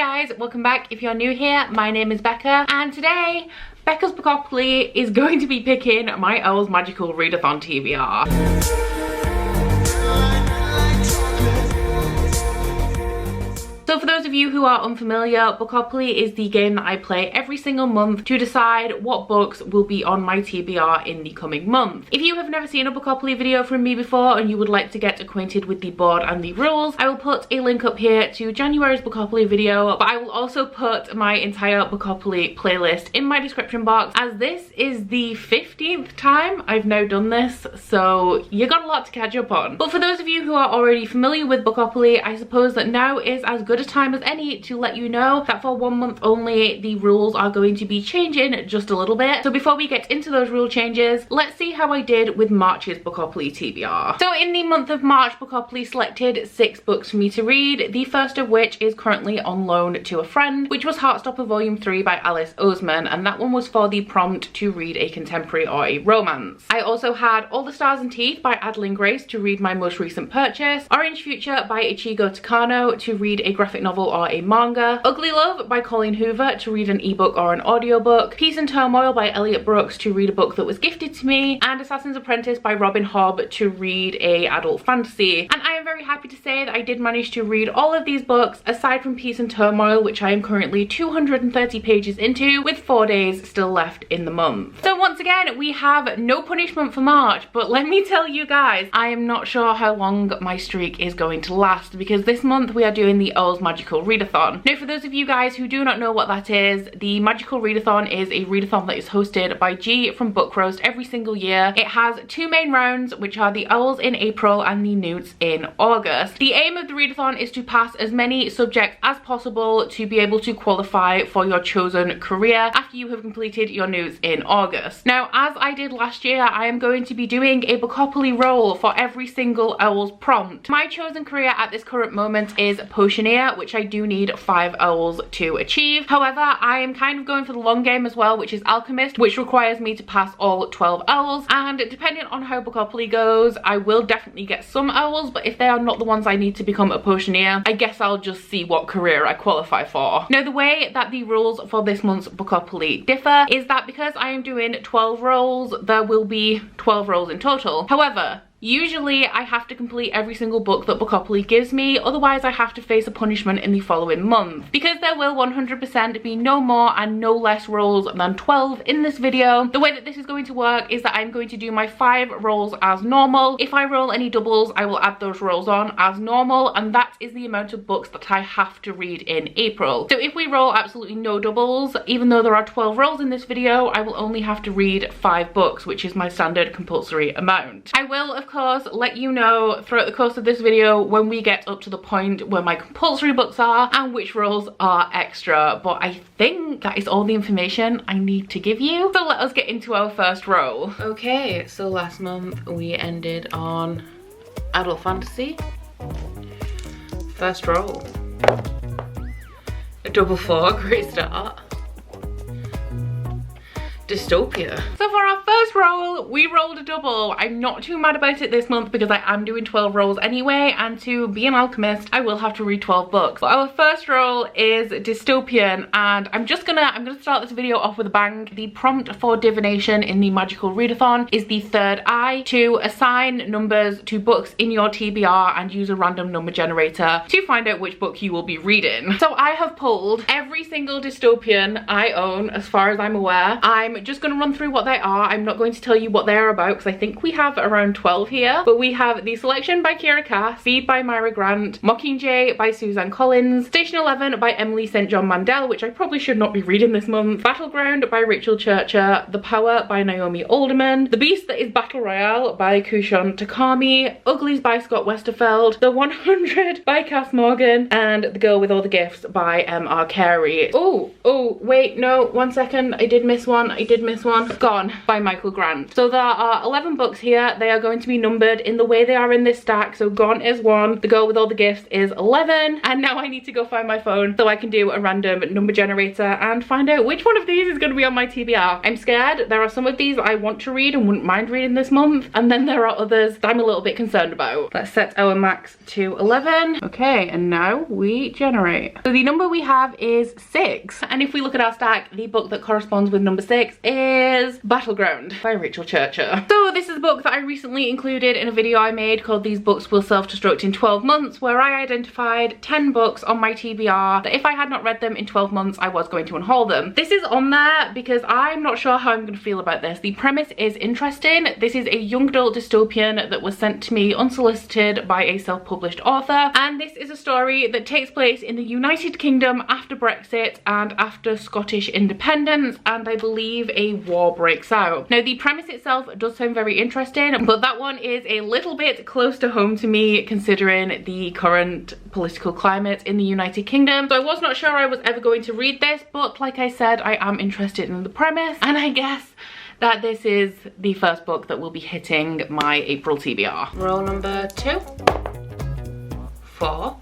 guys, welcome back. If you're new here, my name is Becca, and today Becca's Bookopoly is going to be picking my OWLS Magical Readathon TBR. So for those of you who are unfamiliar, Bookopoly is the game that I play every single month to decide what books will be on my TBR in the coming month. If you have never seen a Bookopoly video from me before and you would like to get acquainted with the board and the rules, I will put a link up here to January's Bookopoly video, but I will also put my entire Bookopoly playlist in my description box, as this is the 15th time I've now done this, so you got a lot to catch up on. But for those of you who are already familiar with Bookopoly, I suppose that now is as good a time as any to let you know that for 1 month only the rules are going to be changing just a little bit. So before we get into those rule changes, let's see how I did with March's Bookopoly TBR. So in the month of March, Bookopoly selected 6 books for me to read, the first of which is currently on loan to a friend, which was Heartstopper Volume 3 by Alice Oseman, and that one was for the prompt to read a contemporary or a romance. I also had All the Stars and Teeth by Adeline Grace to read my most recent purchase, Orange Future by Ichigo Takano to read a graphic novel or a manga, Ugly Love by Colleen Hoover to read an ebook or an audiobook, Peace and Turmoil by Elliot Brooks to read a book that was gifted to me, and Assassin's Apprentice by Robin Hobb to read a adult fantasy. And I am very happy to say that I did manage to read all of these books aside from Peace and Turmoil, which I am currently 230 pages into with 4 days still left in the month. So once again, we have no punishment for March, but let me tell you guys, I am not sure how long my streak is going to last, because this month we are doing the OWLS Magical Readathon. Now for those of you guys who do not know what that is, the Magical Readathon is a readathon that is hosted by G from Book Roast every single year. It has 2 main rounds, which are the OWLS in April and the Newts in August. The aim of the readathon is to pass as many subjects as possible to be able to qualify for your chosen career after you have completed your Newts in August. Now, as I did last year, I am going to be doing a Bookopoly roll for every single OWLS prompt. My chosen career at this current moment is Potioneer, which I do need 5 OWLS to achieve. However, I am kind of going for the long game as well, which is Alchemist, which requires me to pass all 12 OWLS, and depending on how Bookopoly goes, I will definitely get some OWLS, but if they are not the ones I need to become a Potioneer, I guess I'll just see what career I qualify for. Now, the way that the rules for this month's Bookopoly differ is that because I am doing 12 rolls, there will be 12 rolls in total. However, usually I have to complete every single book that Bookopoly gives me, otherwise I have to face a punishment in the following month. Because there will 100% be no more and no less rolls than 12 in this video, the way that this is going to work is that I'm going to do my 5 rolls as normal. If I roll any doubles, I will add those rolls on as normal, and that is the amount of books that I have to read in April. So if we roll absolutely no doubles, even though there are 12 rolls in this video, I will only have to read 5 books, which is my standard compulsory amount. I will, of course, let you know throughout the course of this video when we get up to the point where my compulsory books are and which rolls are extra, but I think that is all the information I need to give you. So let us get into our first roll. Okay, so last month we ended on adult fantasy. First roll. A double 4, great start. Dystopia. So for our first roll, we rolled a double. I'm not too mad about it this month because I am doing 12 rolls anyway, and to be an alchemist, I will have to read 12 books. But our first roll is Dystopian, and I'm gonna start this video off with a bang. The prompt for divination in the Magical Readathon is the third eye, to assign numbers to books in your TBR and use a random number generator to find out which book you will be reading. So I have pulled every single dystopian I own as far as I'm aware. I'm just going to run through what they are. I'm not going to tell you what they're about because I think we have around 12 here, but we have The Selection by Kiera Cass, Feed by Myra Grant, Mockingjay by Suzanne Collins, Station 11 by Emily St. John Mandel, which I probably should not be reading this month, Battleground by Rachel Churcher, The Power by Naomi Alderman, The Beast That Is Battle Royale by Kushan Takami, Uglies by Scott Westerfeld, The 100 by Cass Morgan, and The Girl with All the Gifts by M.R. Carey. Oh, wait, no, 1 second, I did miss one. I did miss one. Gone by Michael Grant. So there are 11 books here. They are going to be numbered in the way they are in this stack. So Gone is 1, The Girl with All the Gifts is 11, and now I need to go find my phone so I can do a random number generator and find out which one of these is going to be on my TBR. I'm scared. There are some of these I want to read and wouldn't mind reading this month, and then there are others that I'm a little bit concerned about. Let's set our max to 11. Okay, and now we generate. So the number we have is 6, and if we look at our stack, the book that corresponds with number 6 is Battleground by Rachael. So this is a book that I recently included in a video I made called These Books Will Self-Destruct in 12 Months, where I identified 10 books on my TBR that if I had not read them in 12 months, I was going to unhaul them. This is on there because I'm not sure how I'm going to feel about this. The premise is interesting. This is a young adult dystopian that was sent to me unsolicited by a self-published author, and this is a story that takes place in the United Kingdom after Brexit and after Scottish independence, and I believe a war breaks out. Now the premise itself does sound very interesting, but that one is a little bit close to home to me considering the current political climate in the United Kingdom. So I was not sure I was ever going to read this, but like I said, I am interested in the premise, and I guess that this is the first book that will be hitting my April TBR. Roll number 2 for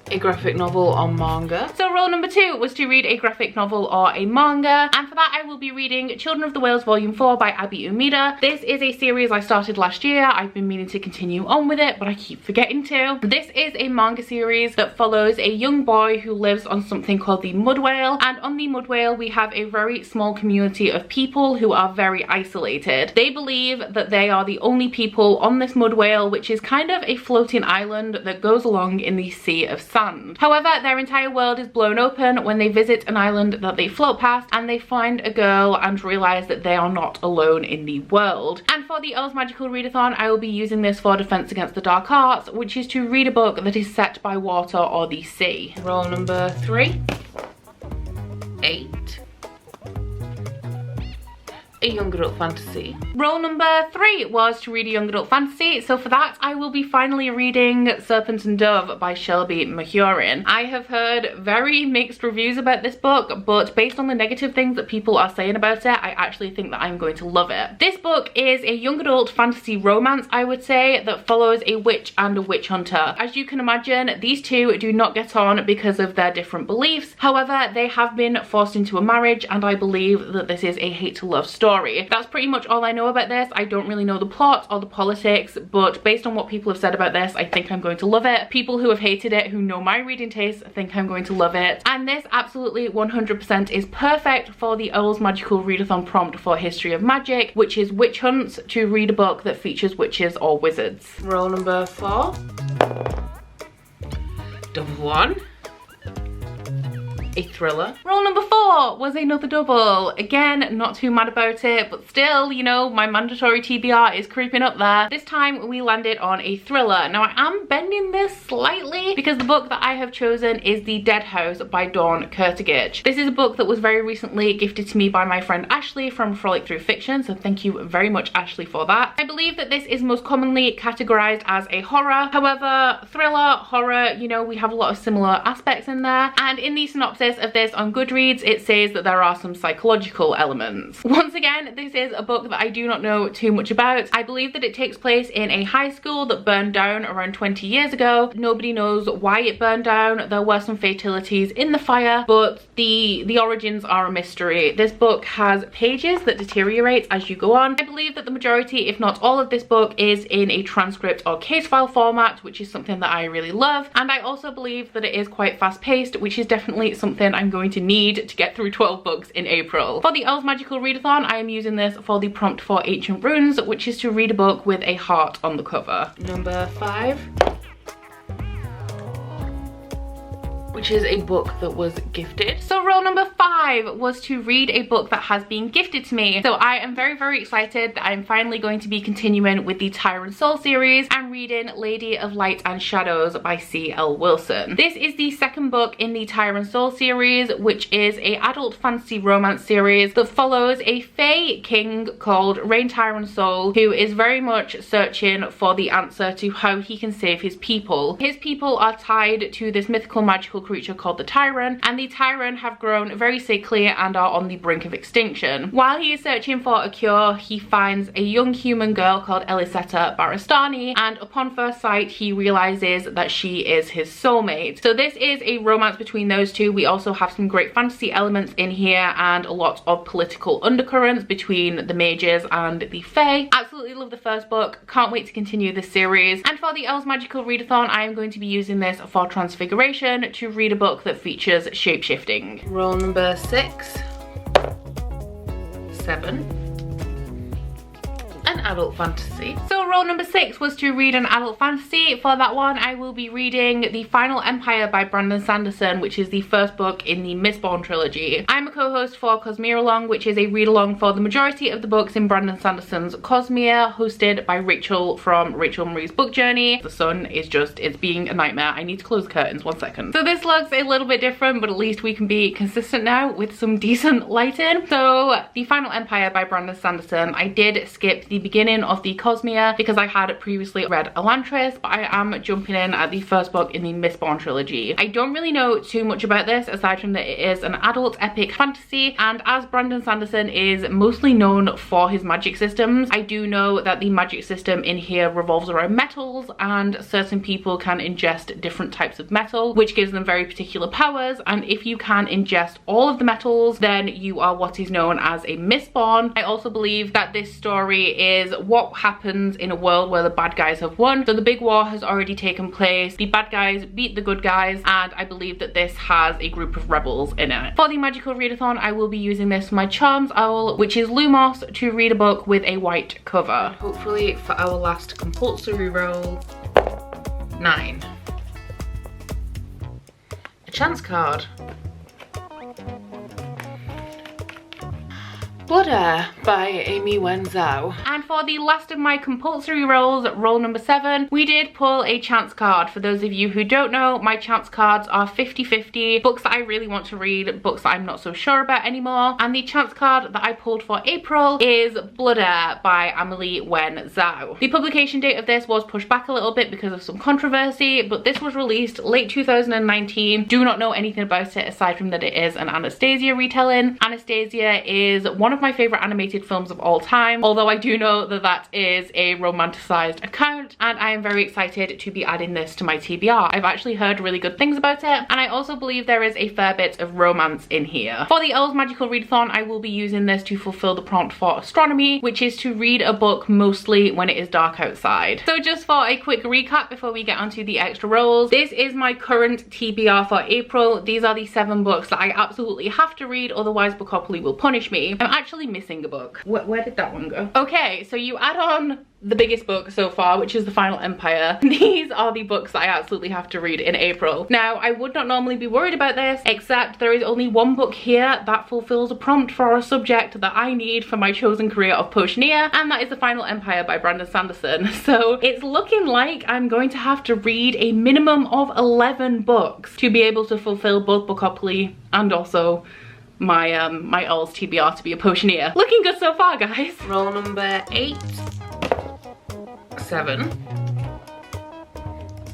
a graphic novel or manga. So role number 2 was to read a graphic novel or a manga, and for that I will be reading Children of the Whales Volume 4 by Abi Umeda. This is a series I started last year. I've been meaning to continue on with it, but I keep forgetting to. This is a manga series that follows a young boy who lives on something called the Mud Whale, and on the Mud Whale we have a very small community of people who are very isolated. They believe that they are the only people on this Mud Whale, which is kind of a floating island that goes along in the sea of sand. However, their entire world is blown open when they visit an island that they float past, and they find a girl and realise that they are not alone in the world. And for the OWLS Magical Readathon, I will be using this for Defence Against the Dark Arts, which is to read a book that is set by water or the sea. Roll number 3. 8. A young adult fantasy. Role number 3 was to read a young adult fantasy, so for that I will be finally reading Serpent and Dove by Shelby Mahurin. I have heard very mixed reviews about this book, but based on the negative things that people are saying about it, I actually think that I'm going to love it. This book is a young adult fantasy romance, I would say, that follows a witch and a witch hunter. As you can imagine, these two do not get on because of their different beliefs. However, they have been forced into a marriage, and I believe that this is a hate to love story. That's pretty much all I know about this. I don't really know the plot or the politics, but based on what people have said about this, I think I'm going to love it. People who have hated it, who know my reading taste, think I'm going to love it. And this absolutely 100% is perfect for the OWLS Magical Readathon prompt for History of Magic, which is witch hunts, to read a book that features witches or wizards. Roll number 4. Double 1. A thriller. Role number 4 was another double. Again, not too mad about it, but still, you know, my mandatory TBR is creeping up there. This time we landed on a thriller. Now I am bending this slightly because the book that I have chosen is The Dead House by Dawn Kurtagich. This is a book that was very recently gifted to me by my friend Ashley from Frolic Through Fiction, so thank you very much, Ashley, for that. I believe that this is most commonly categorized as a horror. However, thriller, horror, you know, we have a lot of similar aspects in there, and in the synopsis of this on Goodreads it says that there are some psychological elements. Once again, this is a book that I do not know too much about. I believe that it takes place in a high school that burned down around 20 years ago. Nobody knows why it burned down. There were some fatalities in the fire, but the origins are a mystery. This book has pages that deteriorate as you go on. I believe that the majority, if not all of this book, is in a transcript or case file format, which is something that I really love. And I also believe that it is quite fast paced, which is definitely something I'm going to need to get through 12 books in April. For the OWLS Magical Readathon, I am using this for the prompt for Ancient Runes, which is to read a book with a heart on the cover. Number 5. Which is a book that was gifted. So role number 5 was to read a book that has been gifted to me. So I am very, very excited that I'm finally going to be continuing with the Tyrant Soul series and reading Lady of Light and Shadows by C.L. Wilson. This is the second book in the Tyrant Soul series, which is a adult fantasy romance series that follows a fae king called Rain Tyrant Soul, who is very much searching for the answer to how he can save his people. His people are tied to this mythical magical creature called the Tyrant, and the Tyrant have grown very sickly and are on the brink of extinction. While he is searching for a cure, he finds a young human girl called Elisetta Barastani, and upon first sight he realizes that she is his soulmate. So this is a romance between those two. We also have some great fantasy elements in here and a lot of political undercurrents between the mages and the fae. Absolutely love the first book, can't wait to continue this series. And for the OWLS Magical Readathon, I am going to be using this for Transfiguration, to read a book that features shapeshifting. Roll number 6, 7, an adult fantasy. So roll number 6 was to read an adult fantasy. For that one, I will be reading The Final Empire by Brandon Sanderson, which is the first book in the Mistborn trilogy. I'm a co-host for Cosmerealong, which is a read-along for the majority of the books in Brandon Sanderson's Cosmere, hosted by Rachael from Rachel Marie's Book Journey. The sun is just, it's being a nightmare. I need to close the curtains, 1 second. So this looks a little bit different, but at least we can be consistent now with some decent lighting. So The Final Empire by Brandon Sanderson, I did skip the beginning of the Cosmere because I had previously read Elantris, but I am jumping in at the first book in the Mistborn trilogy. I don't really know too much about this aside from that it is an adult epic fantasy, and as Brandon Sanderson is mostly known for his magic systems, I do know that the magic system in here revolves around metals, and certain people can ingest different types of metal, which gives them very particular powers, and if you can ingest all of the metals, then you are what is known as a Mistborn. I also believe that this story is what happens in a world where the bad guys have won. So the big war has already taken place, the bad guys beat the good guys, and I believe that this has a group of rebels in it. For the Magical Readathon, I will be using this for my Charms Owl, which is Lumos, to read a book with a white cover. And hopefully for our last compulsory roll, 9. A chance card. Blood Air by Amy Wen Zhao. And for the last of my compulsory rolls, roll number 7, we did pull a chance card. For those of you who don't know, my chance cards are 50-50, books that I really want to read, books that I'm not so sure about anymore. And the chance card that I pulled for April is Blood Air by Amelie Wen Zhao. The publication date of this was pushed back a little bit because of some controversy, but this was released late 2019. Do not know anything about it aside from that it is an Anastasia retelling. Anastasia is one of my favorite animated films of all time, although I do know that that is a romanticized account, and I am very excited to be adding this to my TBR. I've actually heard really good things about it, and I also believe there is a fair bit of romance in here. For the OWLS Magical Readathon, I will be using this to fulfill the prompt for astronomy, which is to read a book mostly when it is dark outside. So just for a quick recap before we get onto the extra rolls, this is my current TBR for April. These are the 7 books that I absolutely have to read, otherwise Bookopoly will punish me. I'm actually missing a book. Where did that one go? Okay, so you add on the biggest book so far, which is The Final Empire. These are the books that I absolutely have to read in April. Now, I would not normally be worried about this, except there is only one book here that fulfills a prompt for a subject that I need for my chosen career of potioneer, and that is The Final Empire by Brandon Sanderson. So it's looking like I'm going to have to read a minimum of 11 books to be able to fulfill both Bookopoly and also my my OWLS TBR to be a potioneer. Looking good so far, guys. Roll number 8, 7,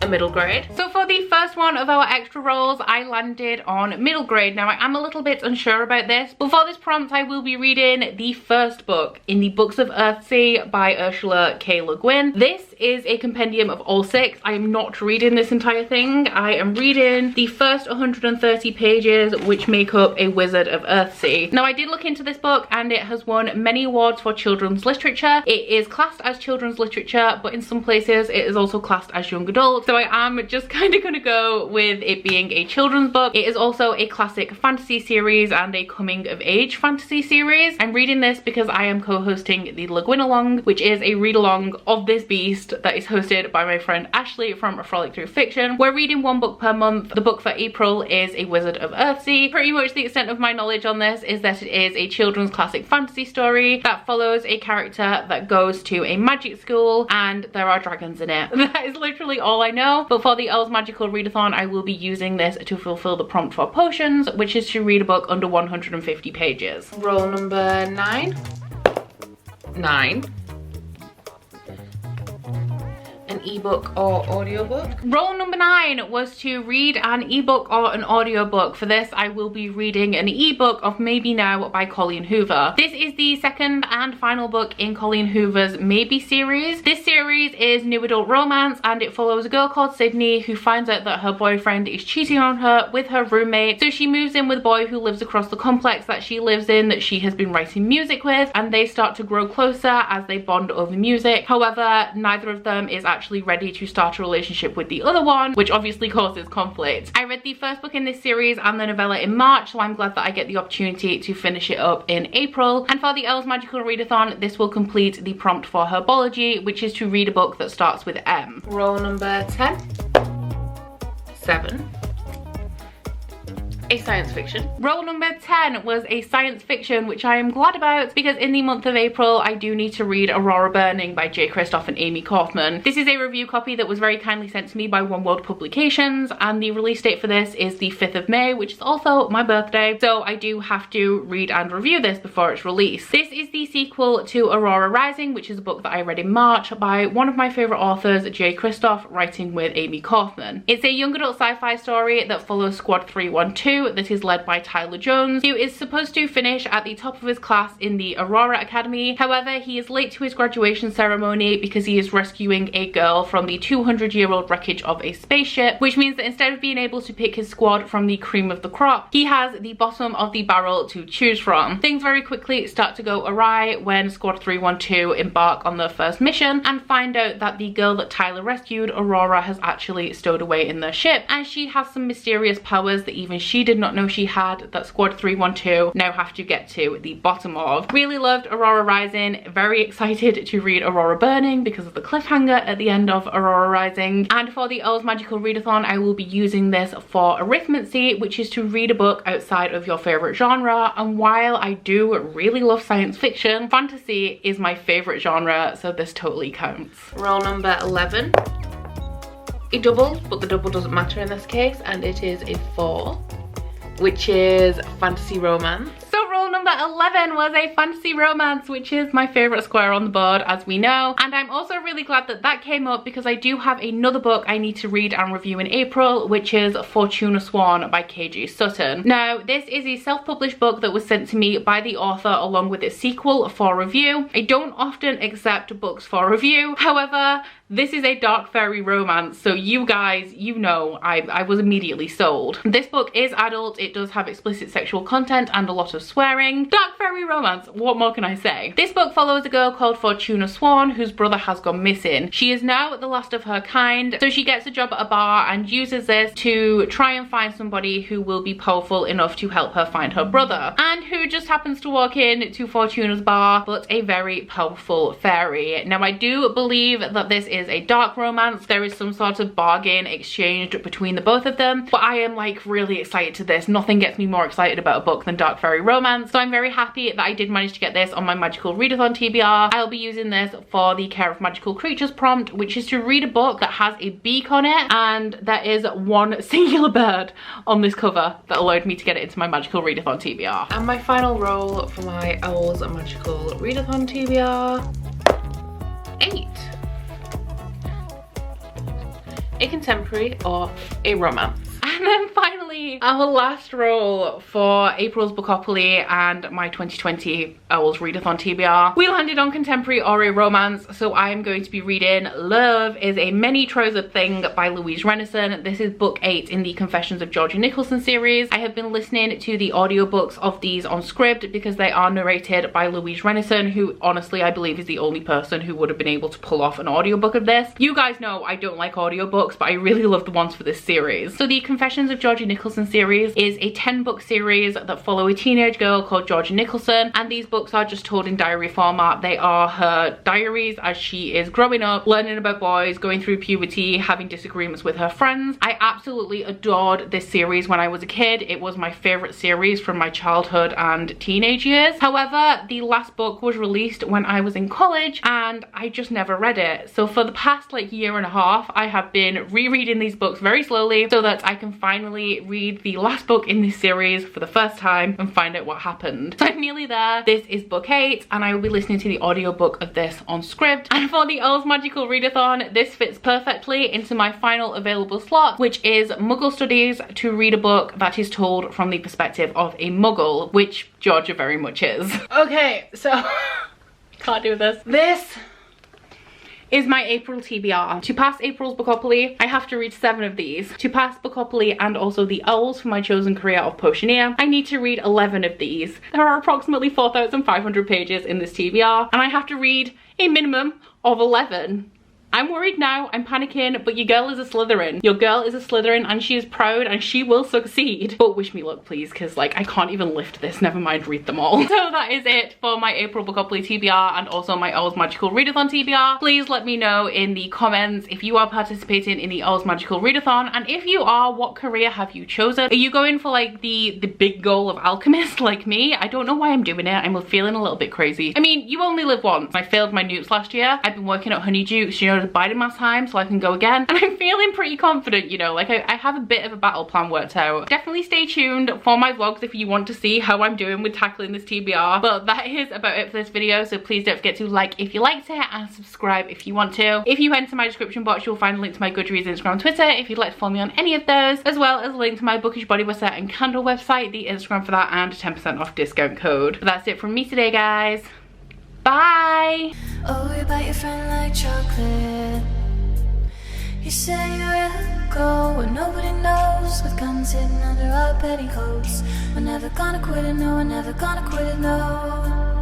a middle grade. So for the first one of our extra rolls, I landed on middle grade. Now I am a little bit unsure about this, but for this prompt I will be reading the first book in the Books of Earthsea by Ursula K. Le Guin. This is a compendium of all 6. I am not reading this entire thing. I am reading the first 130 pages, which make up A Wizard of Earthsea. Now I did look into this book and it has won many awards for children's literature. It is classed as children's literature, but in some places it is also classed as young adult. So I am just kind of gonna go with it being a children's book. It is also a classic fantasy series and a coming of age fantasy series. I'm reading this because I am co-hosting the Le Guin Along, which is a read along of this beast that is hosted by my friend Ashley from A Frolic Through Fiction. We're reading 1 book per month. The book for April is A Wizard of Earthsea. Pretty much the extent of my knowledge on this is that it is a children's classic fantasy story that follows a character that goes to a magic school and there are dragons in it. That is literally all I know. But for the OWLS Magical Readathon, I will be using this to fulfill the prompt for potions, which is to read a book under 150 pages. Roll number 9. 9. An ebook or audiobook. Role number 9 was to read an ebook or an audiobook. For this, I will be reading an ebook of Maybe Now by Colleen Hoover. This is the second and final book in Colleen Hoover's Maybe series. This series is new adult romance, and it follows a girl called Sydney who finds out that her boyfriend is cheating on her with her roommate. So she moves in with a boy who lives across the complex that she lives in, that she has been writing music with, and they start to grow closer as they bond over music. However, neither of them is actually ready to start a relationship with the other one, which obviously causes conflict. I read the first book in this series and the novella in March, so I'm glad that I get the opportunity to finish it up in April. And for the Owls Magical Readathon, this will complete the prompt for Herbology, which is to read a book that starts with M. Roll number 10. 7. A science fiction. Role number 10 was a science fiction, which I am glad about because in the month of April I do need to read Aurora Burning by J. Kristoff and Amy Kaufman. This is a review copy that was very kindly sent to me by One World Publications, and the release date for this is the 5th of May, which is also my birthday, so I do have to read and review this before its release. This is the sequel to Aurora Rising, which is a book that I read in March by one of my favourite authors, J. Kristoff, writing with Amy Kaufman. It's a young adult sci-fi story that follows Squad 312 that is led by Tyler Jones, who is supposed to finish at the top of his class in the Aurora Academy. However, he is late to his graduation ceremony because he is rescuing a girl from the 200-year-old wreckage of a spaceship, which means that instead of being able to pick his squad from the cream of the crop, he has the bottom of the barrel to choose from. Things very quickly start to go awry when Squad 312 embark on their first mission and find out that the girl that Tyler rescued, Aurora, has actually stowed away in their ship, and she has some mysterious powers that even she did not know she had, that Squad 312 now have to get to the bottom of. Really loved Aurora Rising, very excited to read Aurora Burning because of the cliffhanger at the end of Aurora Rising. And for the Owls Magical Readathon, I will be using this for arithmancy, which is to read a book outside of your favourite genre. And while I do really love science fiction, fantasy is my favourite genre, so this totally counts. Roll number 11. A double, but the double doesn't matter in this case, and it is a 4, which is fantasy romance. So role number 11 was a fantasy romance, which is my favourite square on the board, as we know. And I'm also really glad that that came up because I do have another book I need to read and review in April, which is Fortuna Swan by KG Sutton. Now, this is a self-published book that was sent to me by the author along with its sequel for review. I don't often accept books for review. However, this is a dark fairy romance, so you guys, you know, I was immediately sold. This book is adult, it does have explicit sexual content and a lot of swearing. Dark fairy romance, what more can I say? This book follows a girl called Fortuna Swan whose brother has gone missing. She is now the last of her kind, so she gets a job at a bar and uses this to try and find somebody who will be powerful enough to help her find her brother, and who just happens to walk in to Fortuna's bar, but a very powerful fairy. Now, I do believe that this is a dark romance. There is some sort of bargain exchanged between the both of them, but I am like really excited to this. Nothing gets me more excited about a book than dark fairy romance, so I'm very happy that I did manage to get this on my Magical Readathon TBR. I'll be using this for the Care of Magical Creatures prompt, which is to read a book that has a beak on it, and there is one singular bird on this cover that allowed me to get it into my Magical Readathon TBR. And my final roll for my Owls Magical Readathon TBR, 8. A contemporary or a romance. And then finally, our last roll for April's Bookopoly and my 2020 Owls Readathon TBR. We landed on contemporary or a romance, so I am going to be reading Love is a Many-Trousered Thing by Louise Renison. This is book 8 in the Confessions of Georgia Nicholson series. I have been listening to the audiobooks of these on Scribd because they are narrated by Louise Renison, who honestly I believe is the only person who would have been able to pull off an audiobook of this. You guys know I don't like audiobooks, but I really love the ones for this series. So the Confessions of Georgia Nicholson series is a 10-book series that follow a teenage girl called Georgia Nicholson, and these books are just told in diary format. They are her diaries as she is growing up, learning about boys, going through puberty, having disagreements with her friends. I absolutely adored this series when I was a kid. It was my favorite series from my childhood and teenage years. However, the last book was released when I was in college and I just never read it. So for the past like year and a half, I have been rereading these books very slowly so that I can finally read read the last book in this series for the first time and find out what happened. So I'm nearly there. This is book 8 and I will be listening to the audiobook of this on Scribd. And for the OWLS Magical Readathon, this fits perfectly into my final available slot, which is Muggle Studies, to read a book that is told from the perspective of a Muggle, which Georgia very much is. Okay, so can't do this. This is my April TBR. To pass April's Bookopoly, I have to read 7 of these. To pass Bookopoly and also the OWLS for my chosen career of Potioneer, I need to read 11 of these. There are approximately 4,500 pages in this TBR, and I have to read a minimum of 11. I'm worried now, I'm panicking, but your girl is a Slytherin. Your girl is a Slytherin and she is proud and she will succeed. But wish me luck, please, because like I can't even lift this, never mind read them all. So that is it for my April Bookopoly TBR and also my OWLS Magical Readathon TBR. Please let me know in the comments if you are participating in the OWLS Magical Readathon, and if you are, what career have you chosen? Are you going for like the big goal of alchemist like me? I don't know why I'm doing it. I'm feeling a little bit crazy. I mean, you only live once. I failed my newts last year. I've been working at Honeydukes, you know, to bide in my time so I can go again, and I'm feeling pretty confident, you know, like I have a bit of a battle plan worked out. Definitely stay tuned for my vlogs if you want to see how I'm doing with tackling this TBR, but that is about it for this video. So please don't forget to like if you liked it and subscribe if you want to. If you head into my description box, you'll find a link to my Goodreads, Instagram, Twitter if you'd like to follow me on any of those, as well as a link to my Bookish body butter and candle website, the Instagram for that, and 10% off discount code. But that's it from me today, guys. Bye. Oh, you bite your friend like chocolate. You say you will go where nobody knows, with guns hidden under our petticoats. We're never gonna quit it, no, we're never gonna quit it, no.